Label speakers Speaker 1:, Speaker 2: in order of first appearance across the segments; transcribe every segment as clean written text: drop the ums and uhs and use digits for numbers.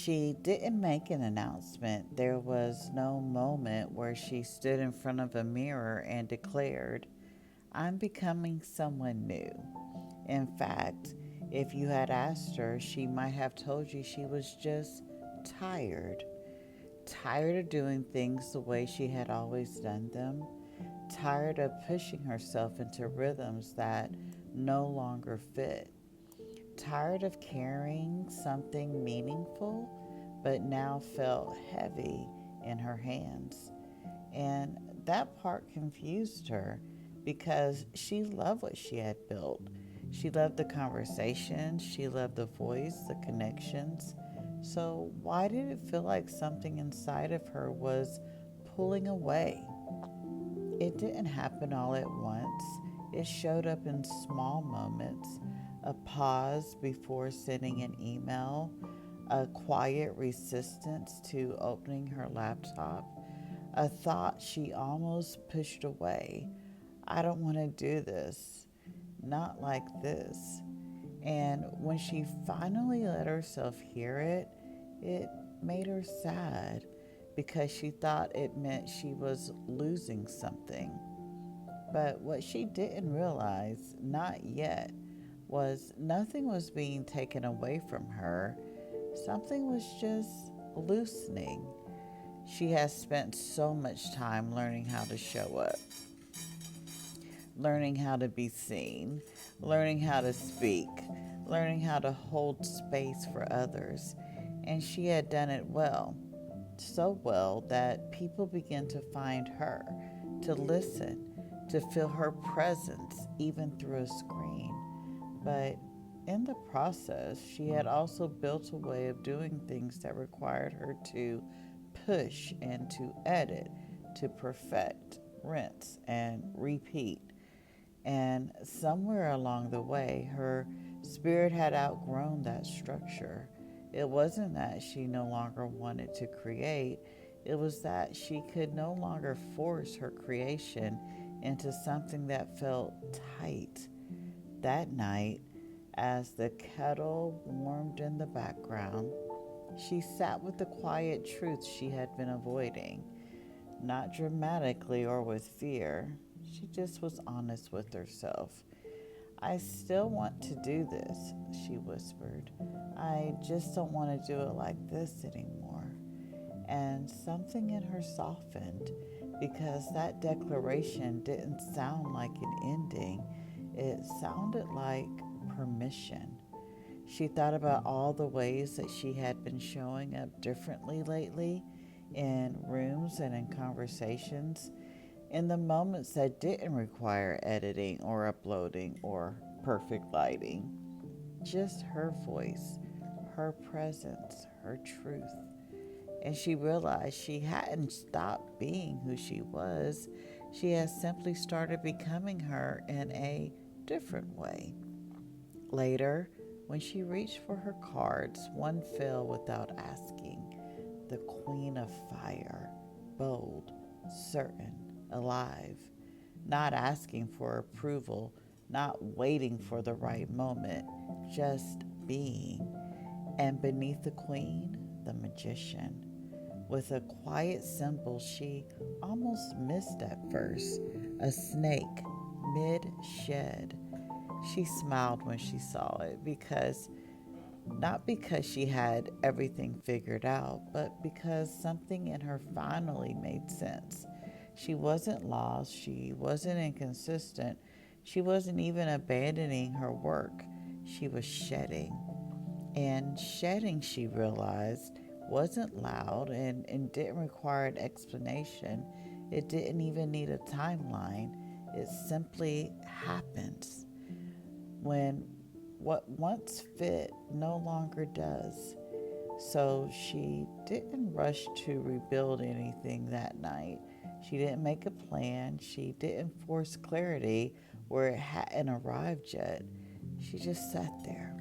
Speaker 1: She didn't make an announcement. There was no moment where she stood in front of a mirror and declared, I'm becoming someone new. In fact, if you had asked her, she might have told you she was just tired. Tired of doing things the way she had always done them. Tired of pushing herself into rhythms that no longer fit. Tired of carrying something meaningful, but now felt heavy in her hands. And that part confused her because she loved what she had built. She loved the conversations, she loved the voice, the connections. So, why did it feel like something inside of her was pulling away? It didn't happen all at once. It showed up in small moments, a pause before sending an email, a quiet resistance to opening her laptop, a thought she almost pushed away. I don't want to do this. Not like this. And when she finally let herself hear it, it made her sad because she thought it meant she was losing something. But what she didn't realize, not yet, was nothing was being taken away from her. Something was just loosening. She has spent so much time learning how to show up, learning how to be seen, learning how to speak, learning how to hold space for others. And she had done it well, so well that people began to find her, to listen, to feel her presence, even through a screen. But in the process, she had also built a way of doing things that required her to push and to edit, to perfect, rinse, and repeat. And somewhere along the way, her spirit had outgrown that structure. It wasn't that she no longer wanted to create, it was that she could no longer force her creation into something that felt tight. That night, as the kettle warmed in the background, she sat with the quiet truth she had been avoiding. Not dramatically or with fear, she just was honest with herself. I still want to do this, she whispered. I just don't want to do it like this anymore. And something in her softened because that declaration didn't sound like an ending, it sounded like permission. She thought about all the ways that she had been showing up differently lately in rooms and in conversations, in the moments that didn't require editing or uploading or perfect lighting. Just her voice, her presence, her truth. And she realized she hadn't stopped being who she was. She had simply started becoming her in a different way. Later, when she reached for her cards, one fell without asking. The Queen of Fire, bold, certain, alive, not asking for approval, not waiting for the right moment, just being. And beneath the Queen, the Magician, with a quiet symbol she almost missed at first, a snake mid-shed. She smiled when she saw it because not because she had everything figured out, but because something in her finally made sense. She wasn't lost, she wasn't inconsistent, she wasn't even abandoning her work. She was shedding. And shedding, she realized, wasn't loud and didn't require an explanation. It didn't even need a timeline. It simply happens when what once fit no longer does. So she didn't rush to rebuild anything that night. She didn't make a plan. She didn't force clarity where it hadn't arrived yet. She just sat there,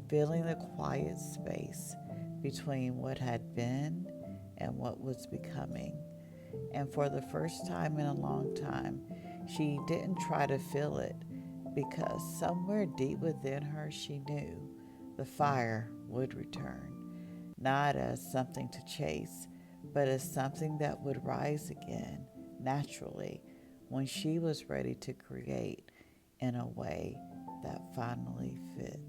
Speaker 1: feeling the quiet space between what had been and what was becoming. And for the first time in a long time, she didn't try to feel it because somewhere deep within her she knew the fire would return. not as something to chase, but as something that would rise again naturally when she was ready to create in a way that finally fit.